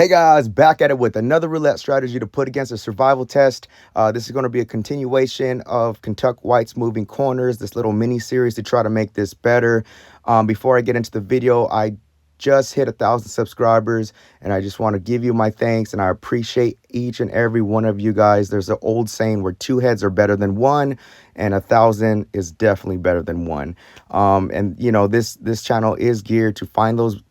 Hey guys, back at it with another roulette strategy to put against a survival test. This is going to be a continuation of KENTUCKWHITE's moving corners, this little mini series to try to make this better. Before I get into the video, I just hit 1,000 subscribers and I just want to give you my thanks, and I appreciate each and every one of you guys. There's an old saying where 2 heads are better than 1, and 1,000 is definitely better than 1. And you know, this channel is geared to find those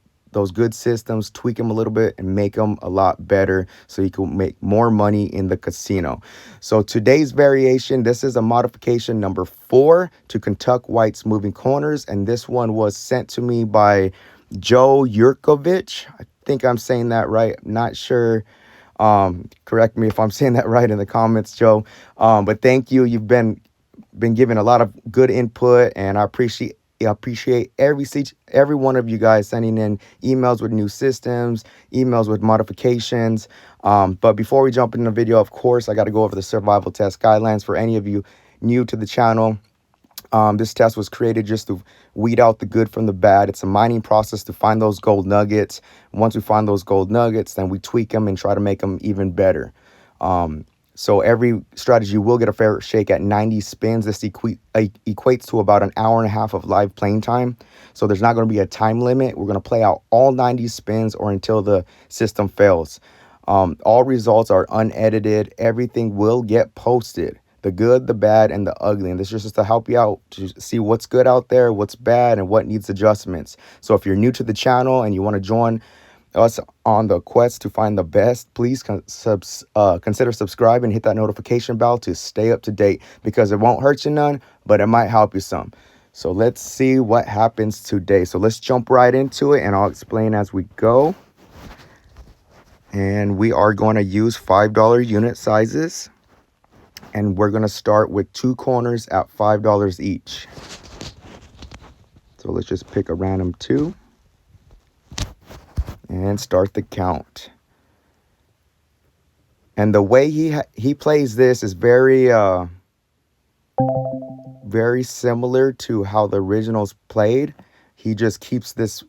good systems, tweak them a little bit, and make them a lot better so you can make more money in the casino. So today's variation, this is a modification number 4 to KENTUCKWHITE's moving corners, and this one was sent to me by Joe Yurkovich. I think I'm saying that right. I'm not sure. Correct me if I'm saying that right in the comments, Joe. But thank you. You've been giving a lot of good input, and I appreciate every one of you guys sending in emails with new systems, emails with modifications. But before we jump into the video, of course, I got to go over the survival test guidelines for any of you new to the channel. This test was created just to weed out the good from the bad. It's a mining process to find those gold nuggets. Once we find those gold nuggets, then we tweak them and try to make them even better. So every strategy will get a fair shake at 90 spins. This equates to about an hour and a half of live playing time. So there's not going to be a time limit. We're going to play out all 90 spins or until the system fails. All results are unedited. Everything will get posted. The good, the bad, and the ugly. And this is just to help you out to see what's good out there, what's bad, and what needs adjustments. So if you're new to the channel and you want to join us on the quest to find the best, please consider subscribing and hit that notification bell to stay up to date, because it won't hurt you none, but it might help you some. So let's see what happens today. So let's jump right into it, and I'll explain as we go. And we are going to use $5 unit sizes, and we're going to start with 2 corners at $5 each. So let's just pick a random 2 and start the count. And the way he plays this is very similar to how the originals played. He just keeps this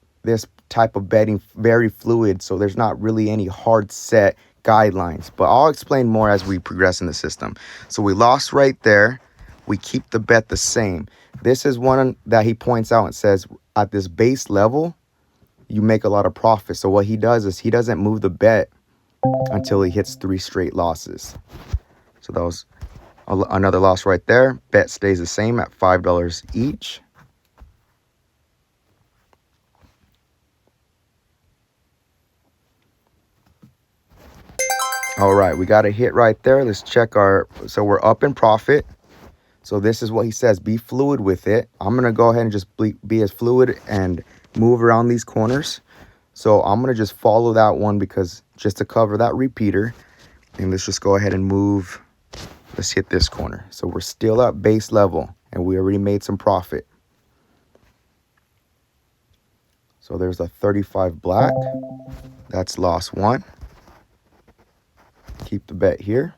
type of betting very fluid, so there's not really any hard set guidelines, but I'll explain more as we progress in the system. So we lost right there. We keep the bet the same. This is one that he points out and says at this base level you make a lot of profit. So what he does is he doesn't move the bet until he hits 3 straight losses. So that was another loss right there. Bet stays the same at $5 each. All right, we got a hit right there. Let's check so we're up in profit. So this is what he says, be fluid with it. I'm going to go ahead and just be as fluid and move around these corners. So I'm going to just follow that one because just to cover that repeater. And let's just go ahead and move. Let's hit this corner. So we're still at base level and we already made some profit. So there's a 35 black. That's loss 1. Keep the bet here.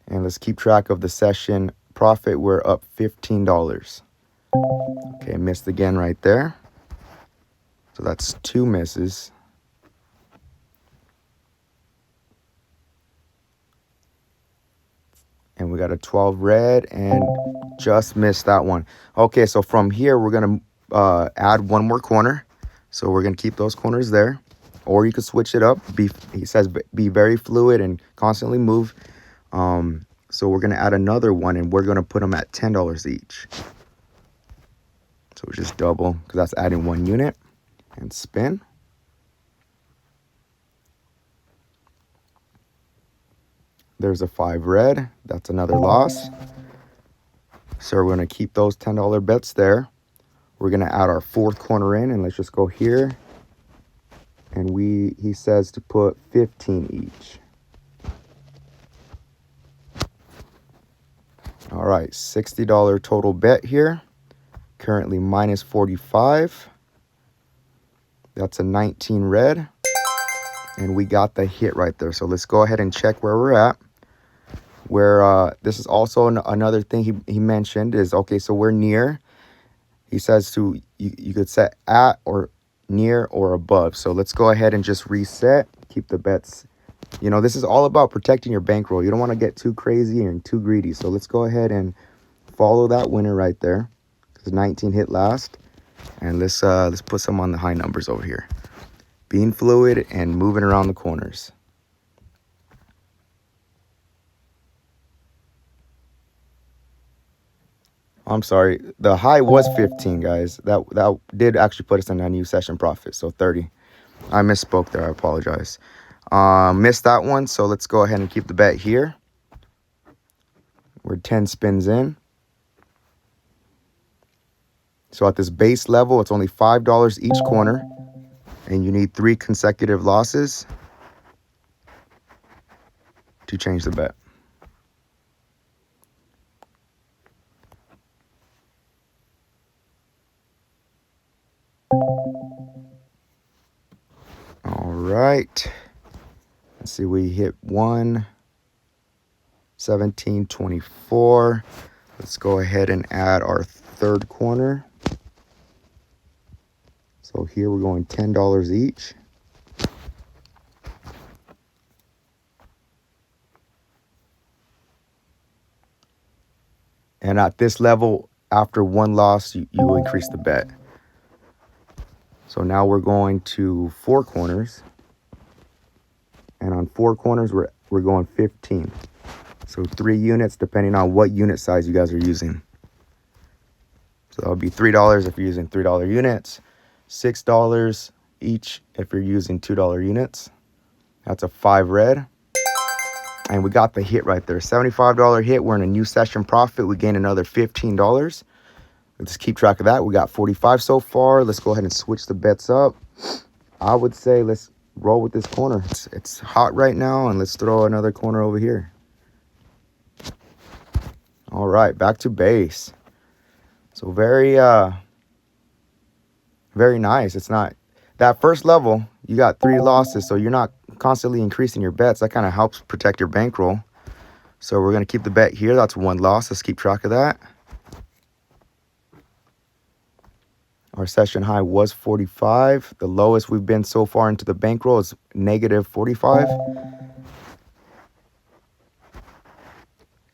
And let's keep track of the session profit. We're up $15. Okay, missed again right there. So that's 2 misses. And we got a 12 red and just missed that one. Okay, so from here, we're going to add 1 more corner. So we're going to keep those corners there. Or you could switch it up. He says be very fluid and constantly move. So we're going to add another one, and we're going to put them at $10 each. So we just double because that's adding 1 unit. And spin. There's a 5 red. That's another loss. So we're going to keep those $10 bets there. We're going to add our 4th corner in, and let's just go here. And he says to put 15 each. All right, $60 total bet here. Currently minus 45. That's a 19 red. And we got the hit right there. So let's go ahead and check where we're at. This is also another thing he mentioned is, okay, so we're near. He says you could set at or near or above. So let's go ahead and just reset. Keep the bets. You know, this is all about protecting your bankroll. You don't want to get too crazy and too greedy. So let's go ahead and follow that winner right there, because 19 hit last. And let's put some on the high numbers over here. Being fluid and moving around the corners. I'm sorry, the high was 15, guys. That did actually put us in a new session profit, so 30. I misspoke there, I apologize. Missed that one, so let's go ahead and keep the bet here. We're 10 spins in. So at this base level, it's only $5 each corner, and you need 3 consecutive losses to change the bet. All right. Let's see, we hit 1, 17, 24. Let's go ahead and add our third corner. So here we're going $10 each. And at this level, after 1 loss, you increase the bet. So now we're going to 4 corners. And on 4 corners, we're going 15. So 3 units, depending on what unit size you guys are using. So that'll be $3 if you're using $3 units, $6 each if you're using $2 units. That's a 5 red. And we got the hit right there. $75 hit. We're in a new session profit. We gain another $15. Let's keep track of that. We got 45 so far. Let's go ahead and switch the bets up. I would say let's roll with this corner. It's hot right now, and let's throw another corner over here. All right, back to base. So very nice. It's not that first level, you got 3 losses, so you're not constantly increasing your bets. That kind of helps protect your bankroll. So we're going to keep the bet here. That's 1 loss. Let's keep track of that. Our session high was 45. The lowest we've been so far into the bankroll is negative 45.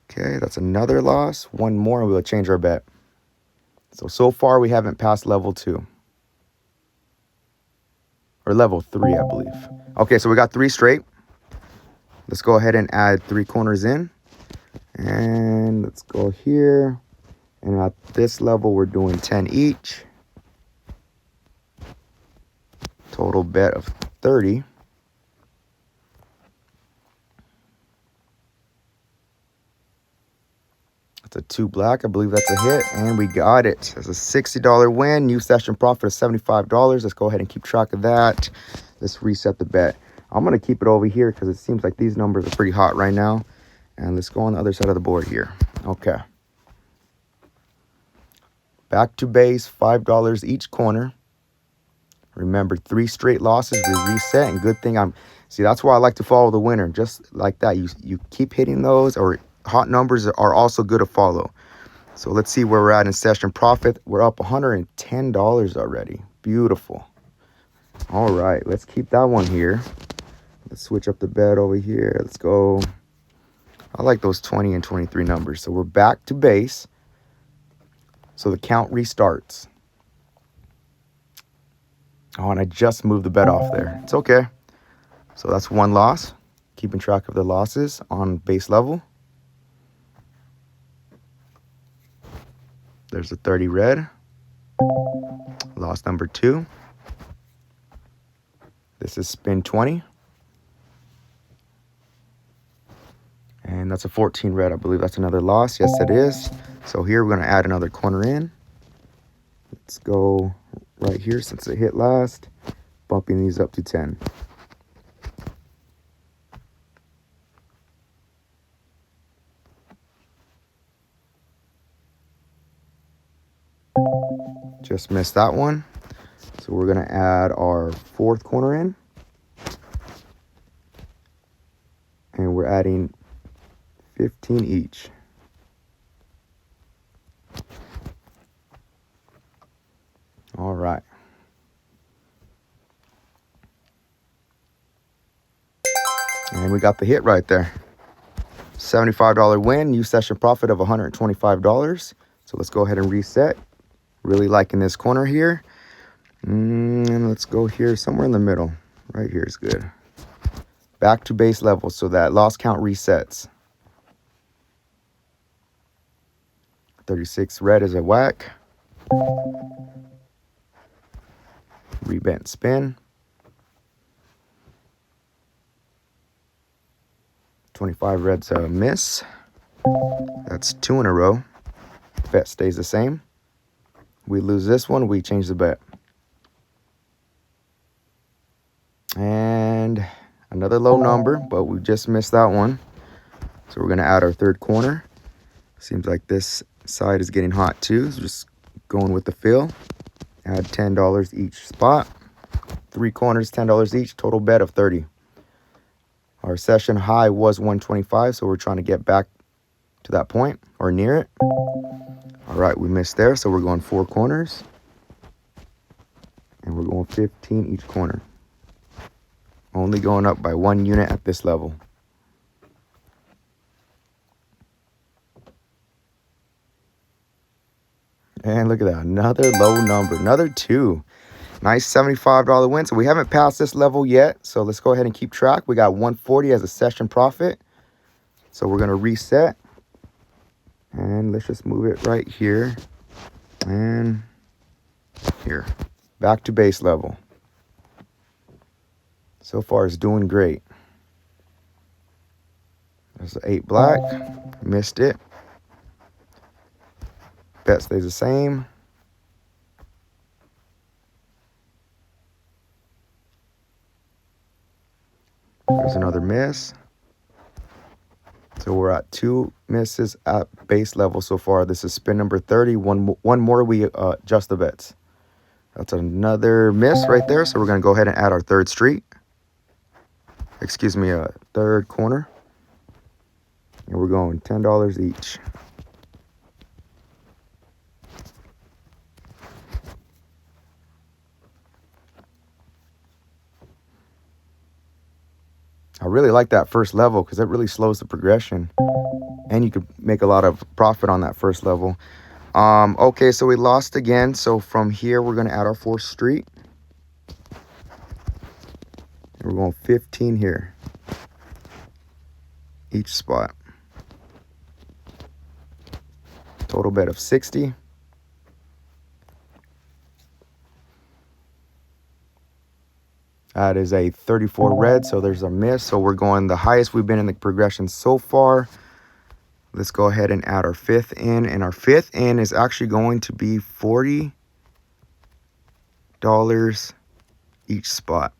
Okay, that's another loss. 1 more and we'll change our bet. So far we haven't passed level 2. Or level 3, I believe. Okay, so we got 3 straight. Let's go ahead and add 3 corners in. And let's go here. And at this level, we're doing 10 each. Total bet of 30. That's a 2 black. I believe that's a hit. And we got it. That's a $60 win. New session profit of $75. Let's go ahead and keep track of that. Let's reset the bet. I'm going to keep it over here because it seems like these numbers are pretty hot right now. And let's go on the other side of the board here. Okay. Back to base, $5 each corner. Remember, 3 straight losses, we reset, and good thing see, that's why I like to follow the winner. Just like that, you keep hitting those, or hot numbers are also good to follow. So let's see where we're at in session profit. We're up $110 already. Beautiful. All right, let's keep that one here. Let's switch up the bet over here. Let's go. I like those 20 and 23 numbers. So we're back to base. So the count restarts. Oh, and I just moved the bet off there. It's okay. So that's 1 loss. Keeping track of the losses on base level. There's a 30 red. Loss number 2. This is spin 20. And that's a 14 red. I believe that's another loss. Yes, it is. So here we're going to add another corner in. Let's go right here since it hit last. Bumping these up to 10. Just missed that one. So we're going to add our 4th corner in. And we're adding 15 each. All right. And we got the hit right there. $75 win, new session profit of $125. So let's go ahead and reset. Really liking this corner here. And let's go here somewhere in the middle. Right here is good. Back to base level so that loss count resets. 36 red is a whack. Rebent spin. 25 red's a miss. That's 2 in a row. Bet stays the same. We lose this one, we change the bet. And another low number, but we just missed that one. So we're going to add our third corner. Seems like this side is getting hot too. So just going with the feel. Add $10 each spot. 3 corners, $10 each. Total bet of 30. Our session high was 125, so we're trying to get back to that point or near it. All right, we missed there, so we're going 4 corners. And we're going 15 each corner. Only going up by 1 unit at this level. And look at that, another low number, another 2. Nice $75 win. So we haven't passed this level yet. So let's go ahead and keep track. We got 140 as a session profit. So we're going to reset. And let's just move it right here. And here. Back to base level. So far it's doing great. There's an 8 black. Missed it. Bet stays the same. There's another miss. So we're at 2 misses at base level so far. This is spin number 30. One more, we adjust the bets. That's another miss right there. So we're going to go ahead and add our third street. Excuse me, third corner. And we're going $10 each. I really like that first level because it really slows the progression. And you could make a lot of profit on that first level. Okay, so we lost again. So from here, we're going to add our 4th street. And we're going 15 here. Each spot. Total bet of 60. That is a 34 red, so there's a miss. So we're going the highest we've been in the progression so far. Let's go ahead and add our 5th in. And our 5th in is actually going to be $40 each spot.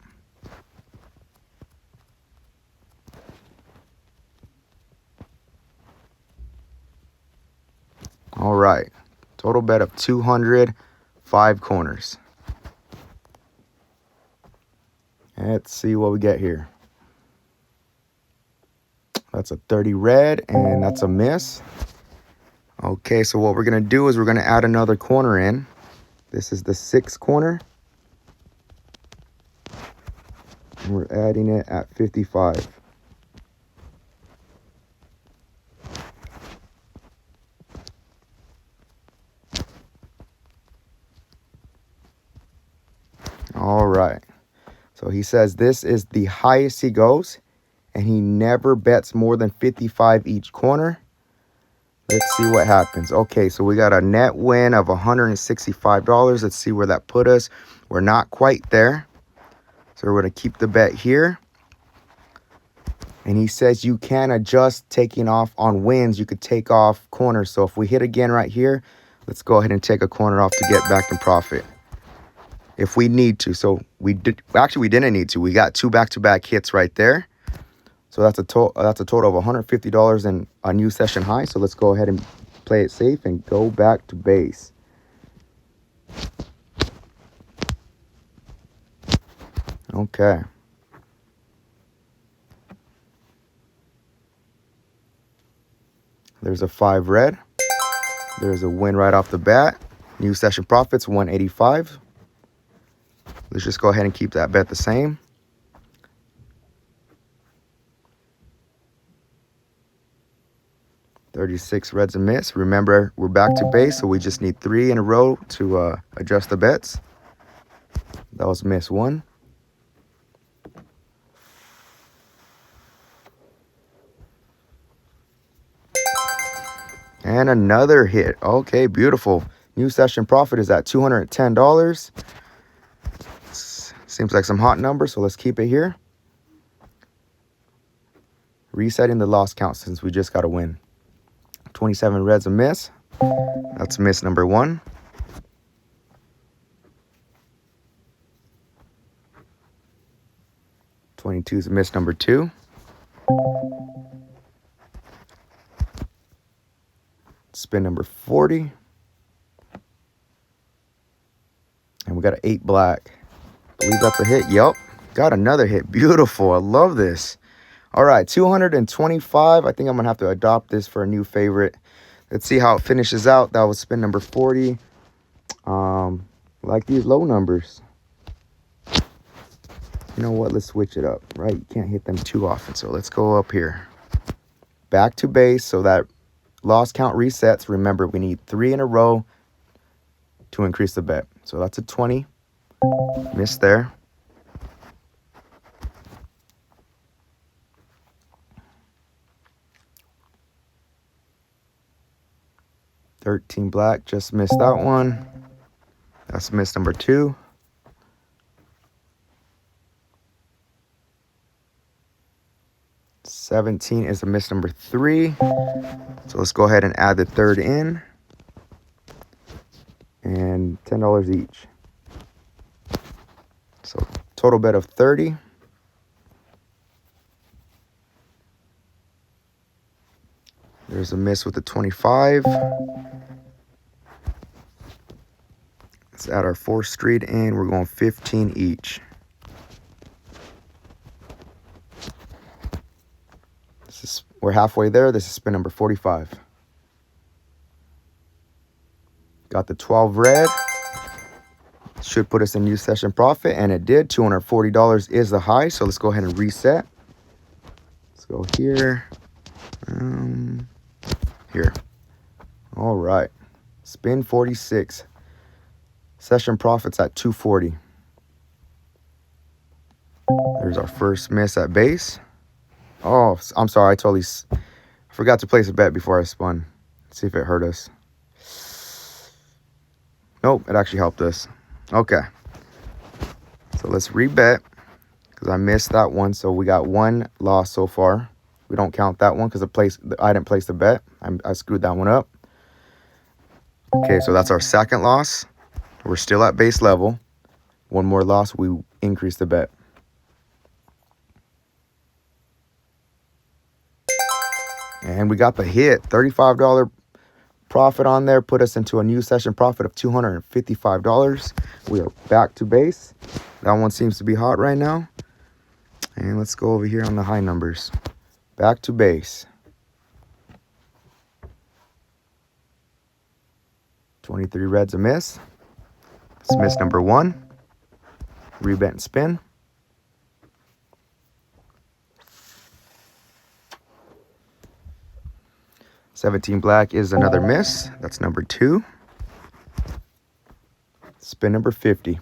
All right. Total bet of 200, 5 corners. Let's see what we get here. That's a 30 red, and that's a miss. Okay, so what we're going to do is we're going to add another corner in. This is the 6th corner. And we're adding it at 55. All right. So he says this is the highest he goes, and he never bets more than 55 each corner. Let's see what happens. Okay, so we got a net win of $165. Let's see where that put us. We're not quite there. So we're going to keep the bet here. And he says you can adjust taking off on wins. You could take off corners. So if we hit again right here, let's go ahead and take a corner off to get back in profit. If we need to. So we didn't need to. We got 2 back-to-back hits right there. So that's a total of $150 and a new session high. So let's go ahead and play it safe and go back to base. Okay. There's a 5 red. There's a win right off the bat. New session profits 185. Let's just go ahead and keep that bet the same. 36 reds a miss. Remember, we're back to base, so we just need 3 in a row to adjust the bets. That was miss 1. And another hit. Okay, beautiful. New session profit is at $210. Seems like some hot numbers, so let's keep it here. Resetting the loss count since we just got a win. 27 reds a miss. That's miss number 1. 22 is miss number 2. Spin number 40. And we got an 8 black. Believe that's a hit. Yup. Got another hit. Beautiful. I love this. All right, 225. I think I'm going to have to adopt this for a new favorite. Let's see how it finishes out. That was spin number 40. Like these low numbers. You know what? Let's switch it up, right? You can't hit them too often. So let's go up here. Back to base so that loss count resets. Remember, we need 3 in a row to increase the bet. So that's a 20. Missed there. $13 black, just missed that one. That's miss number 2. $17 is a miss number 3. So let's go ahead and add the 3rd in. And $10 each. So total bet of 30. There's a miss with the 25. Let's add our 4th street in. We're going 15 each. We're halfway there. This is spin number 45. Got the 12 red. Should put us in new session profit, and it did. $240 is the high, so let's go ahead and reset. Let's go here. Here. All right. Spin 46. Session profits at 240. There's our first miss at base. Oh, I'm sorry. I forgot to place a bet before I spun. Let's see if it hurt us. Nope, it actually helped us. Okay. So let's rebet because I missed that one. So we got 1 loss so far. We don't count that one because I didn't place the bet. I screwed that one up. Okay, so that's our 2nd loss. We're still at base level. 1 more loss, we increase the bet. And we got the hit. $35 profit on there. Put us into a new session profit of $255. We are back to base. That one seems to be hot right now. And let's go over here on the high numbers. Back to base. 23 reds a miss. It's miss number 1. Rebet and spin. $17 black is another miss. That's number 2. Spin number 50.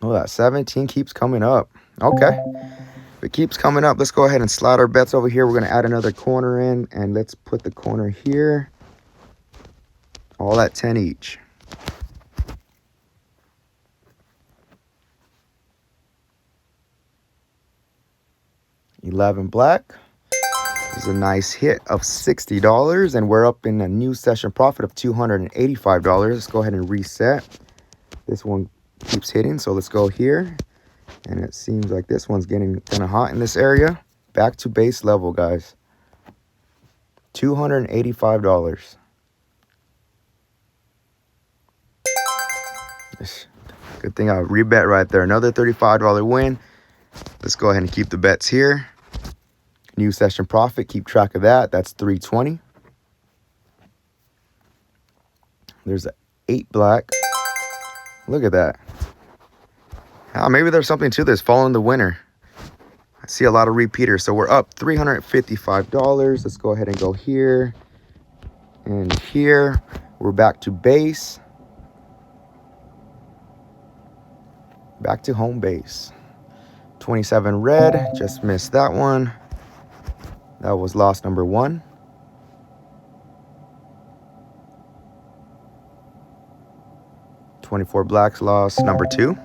Oh, that 17 keeps coming up. Okay. If it keeps coming up, let's go ahead and slide our bets over here. We're going to add another corner in, and let's put the corner here. All at 10 each. $11 black. This is a nice hit of $60, and we're up in a new session profit of $285. Let's go ahead and reset. This one keeps hitting, so let's go here. And it seems like this one's getting kind of hot in this area. Back to base level, guys. $285. Good thing I rebet right there. Another $35 win. Let's go ahead and keep the bets here. New session profit. Keep track of that. That's $320. There's an 8 black. Look at that. Maybe there's something to this. Following the winner. I see a lot of repeaters. So we're up $355. Let's go ahead and go here and here. We're back to base. Back to home base. 27 red, just missed that one. That was loss number 1. 24 blacks, loss number 2.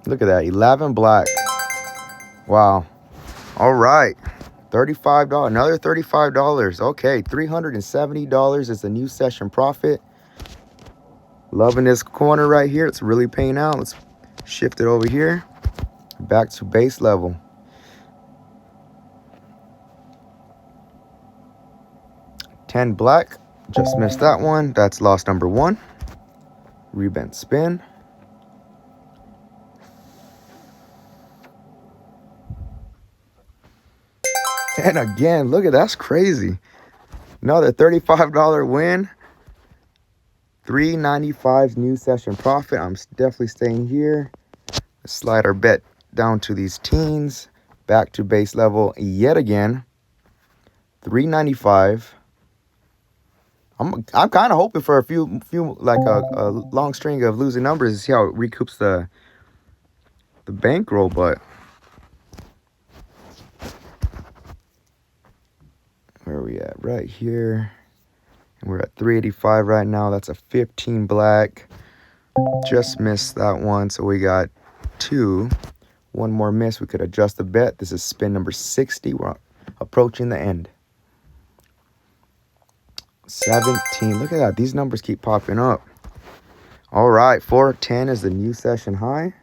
Look at that, 11 black. Wow. All right, $35, another $35. Okay, $370 is the new session profit. Loving this corner right here. It's really paying out. Let's shift it over here. Back to base level. $10 black. Just missed that one. That's loss number 1. Rebent spin. And again, look at that's crazy. Another $35 win. $395 new session profit. I'm definitely staying here. Let's slide our bet down to these teens. Back to base level yet again. $395. I'm kind of hoping for a few like a long string of losing numbers to see how it recoups the bankroll, but where are we at? Right here. And we're at 385 right now. That's a 15 black. Just missed that one, so we got 2. One more miss. We could adjust the bet. This is spin number 60. We're approaching the end. 17. Look at that. These numbers keep popping up. All right. 410 is the new session high.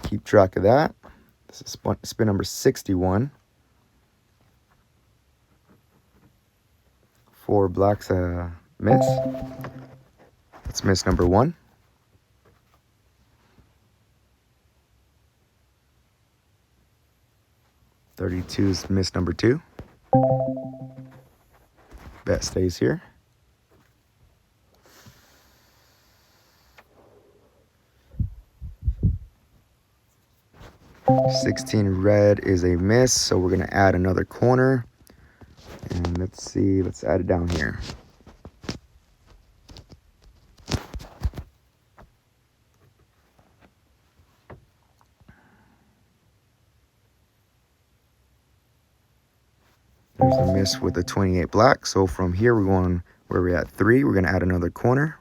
Keep track of that. This is spin number 61. 4 blacks miss. That's miss number 1. $32 is miss number 2. Bet stays here. $16 red is a miss, so we're gonna add another corner. And let's see, let's add it down here. There's a miss with the 28 black. So from here, we're going where we're at 3. We're going to add another corner.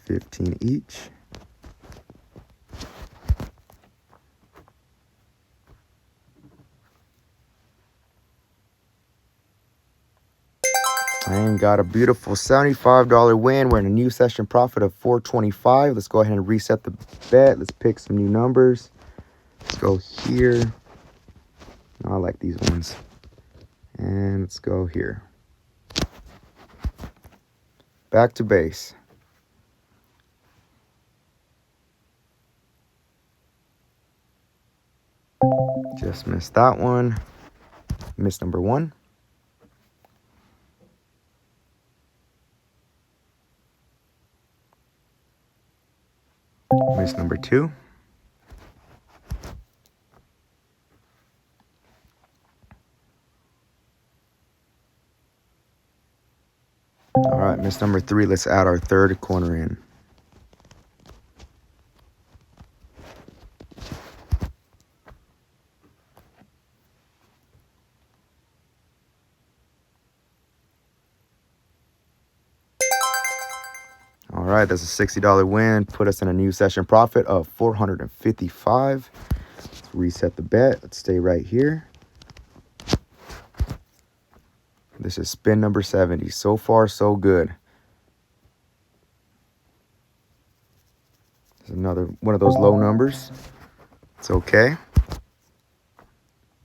15 each. And got a beautiful $75 win. We're in a new session profit of $425. Let's go ahead and reset the bet. Let's pick some new numbers. Let's go here. I like these ones. And let's go here. Back to base. Just missed that one. Miss number 1. Miss number 2. All right, miss number 3. Let's add our third corner in. All right, that's a $60 win. Put us in a new session profit of $455. Let's reset the bet. Let's stay right here. This is spin number 70. So far, so good. It's another one of those low numbers. It's okay.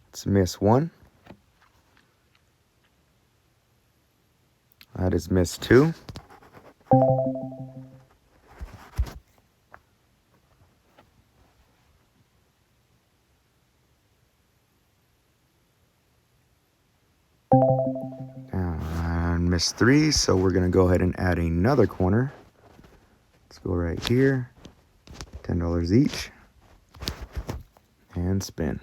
Let's miss 1. That is miss 2. missed 3, so we're going to go ahead and add another corner. Let's go right here. $10 each. And spin.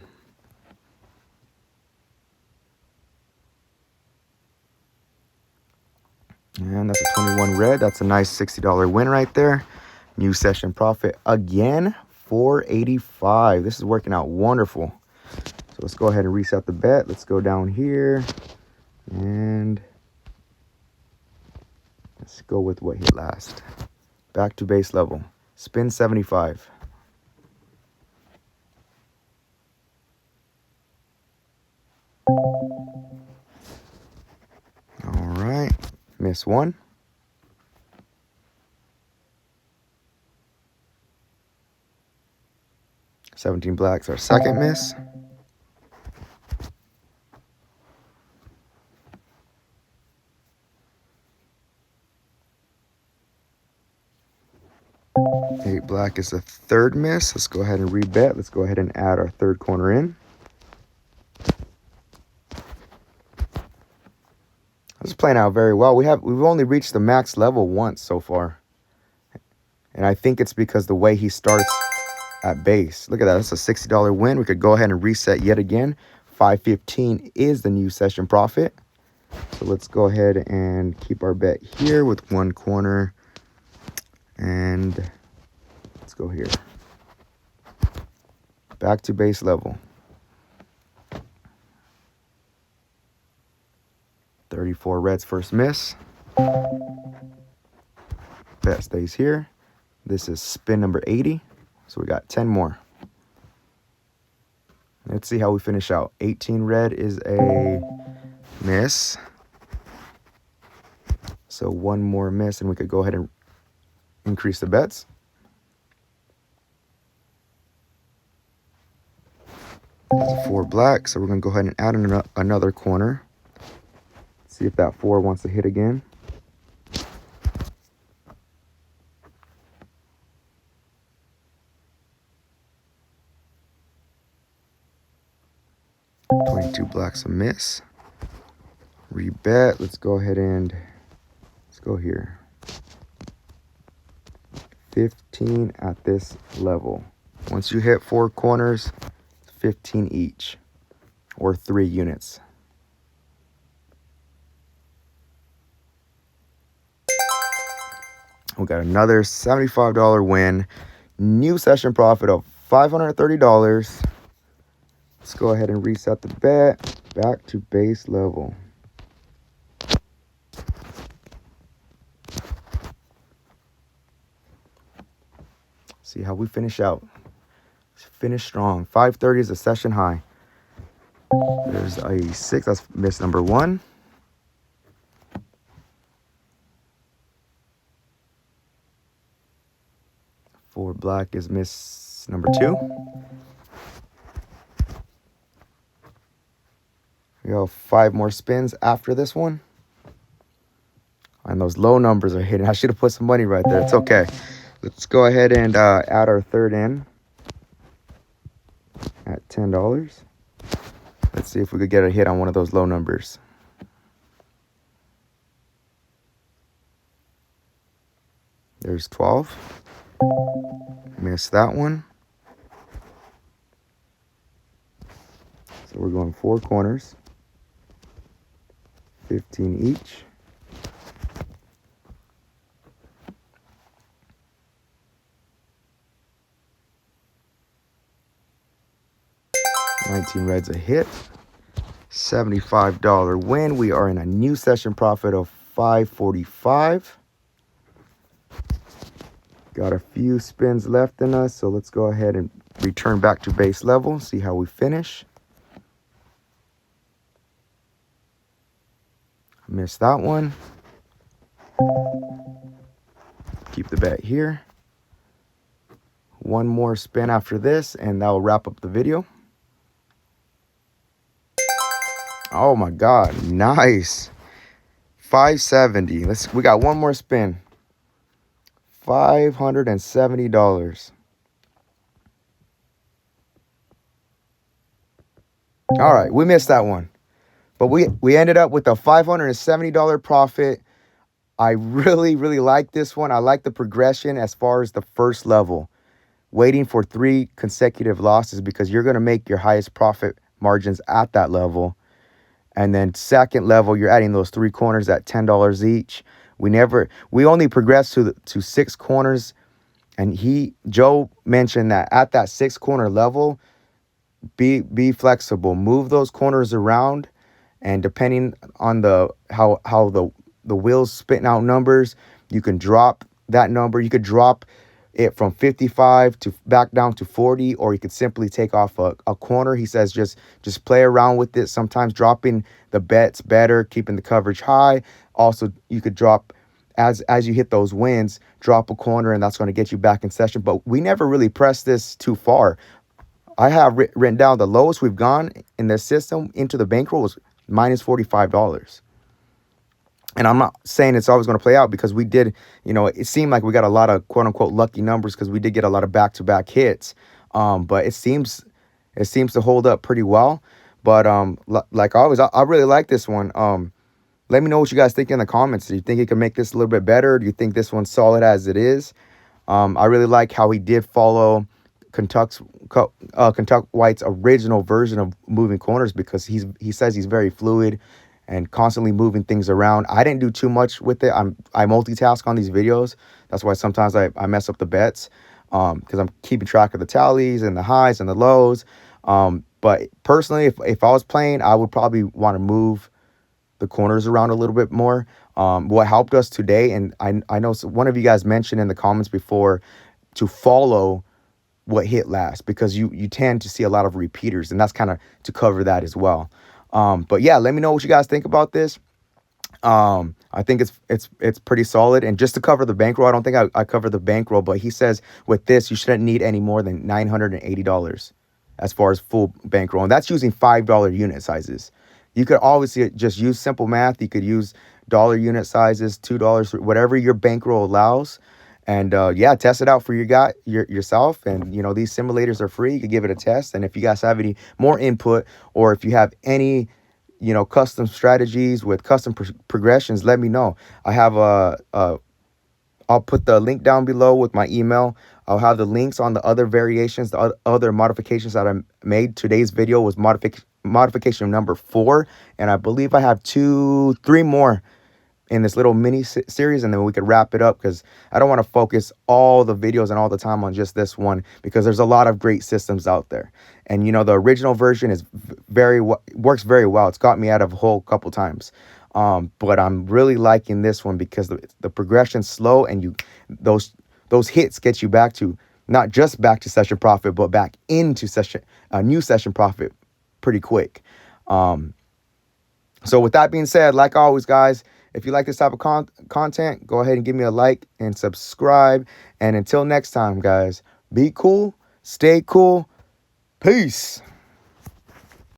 And that's a 21 red. That's a nice $60 win right there. New session profit again, $485. This is working out wonderful. So let's go ahead and reset the bet. Let's go down here and let's go with what hit last. Back to base level. Spin 75. All right, miss 1. $17 blacks, our second miss. $8 black is the third miss. Let's go ahead and rebet. Let's go ahead and add our third corner in. This is playing out very well. We've only reached the max level once so far. And I think it's because the way he starts at base. Look at that. That's a $60 win. We could go ahead and reset yet again. 515 is the new session profit. So let's go ahead and keep our bet here with one corner. And let's go here. Back to base level. 34 reds first miss. Bet stays here. This is spin number 80. So we got 10 more. Let's see how we finish out. 18 red is a miss. So one more miss and we could go ahead and increase the bets. There's a 4 black, so we're going to go ahead and add another corner. See if that 4 wants to hit again. $22 blacks a miss. Rebet. Let's go ahead and let's go here. 15 at this level. Once you hit 4 corners, 15 each, or 3 units. We got another $75 win. New session profit of $530. Let's go ahead and reset the bet back to base level. See how we finish out. Finish strong. 530 is a session high. There's a 6. That's miss number 1. $4 black is miss number 2. We have 5 more spins after this one. And those low numbers are hitting. I should have put some money right there. It's okay. Let's go ahead and add our third in at $10. Let's see if we could get a hit on one of those low numbers. There's 12. Missed that one. So we're going 4 corners. 15 each. $19 reds a hit. $75 win. We are in a new session profit of $545. Got a few spins left in us, so let's go ahead and return back to base level, see how we finish. Missed that one. Keep the bet here. One more spin after this, and that will wrap up the video. Oh my God, nice. 570. We got one more spin. $570. All right, we missed that one. But we ended up with a $570 profit. I really, really like this one. I like the progression as far as the first level. Waiting for 3 consecutive losses because you're going to make your highest profit margins at that level. And then second level, you're adding those 3 corners at $10 each. We only progressed to 6 corners. And Joe mentioned that at that 6 corner level, be flexible, move those corners around, and depending on how the wheels spitting out numbers, you can drop that number. You could drop it from 55 to back down to 40, or you could simply take off a corner. He says just play around with it. Sometimes dropping the bets better, keeping the coverage high. Also, you could drop as you hit those wins, drop a corner, and that's going to get you back in session. But we never really pressed this too far. I have written down the lowest we've gone in this system into the bankroll was minus $45. And I'm not saying it's always going to play out because we did, it seemed like we got a lot of quote unquote lucky numbers because we did get a lot of back-to-back hits. But it seems to hold up pretty well. But like always, I really like this one. Let me know what you guys think in the comments. Do you think it can make this a little bit better? Do you think this one's solid as it is? I really like how he did follow KENTUCKWHITE's original version of moving corners because he says he's very fluid and constantly moving things around. I didn't do too much with it. I multitask on these videos. That's why sometimes I mess up the bets because I'm keeping track of the tallies and the highs and the lows. But personally, if I was playing, I would probably want to move the corners around a little bit more. What helped us today, and I know one of you guys mentioned in the comments before to follow what hit last because you tend to see a lot of repeaters, and that's kind of to cover that as well. But yeah, let me know what you guys think about this. I think it's pretty solid. And just to cover the bankroll, I don't think I covered the bankroll, but he says with this you shouldn't need any more than $980 as far as full bankroll, and that's using $5 unit sizes. You could obviously just use simple math. You could use dollar unit sizes, $2, whatever your bankroll allows. And yeah, test it out for yourself. And these simulators are free. You can give it a test. And if you guys have any more input, or if you have any custom strategies with custom progressions, let me know. I have I'll put the link down below with my email. I'll have the links on the other variations, the other modifications that I made. Today's video was modification number 4, and I believe I have 3 more in this little mini series, and then we could wrap it up because I don't want to focus all the videos and all the time on just this one because there's a lot of great systems out there. And the original version is works very well. It's got me out of a hole a couple times. But I'm really liking this one because the progression's slow, and those hits get you back to not just back to session profit, but back into new session profit pretty quick. So with that being said, like always, guys, if you like this type of content, go ahead and give me a like and subscribe. And until next time, guys, be cool, stay cool. Peace.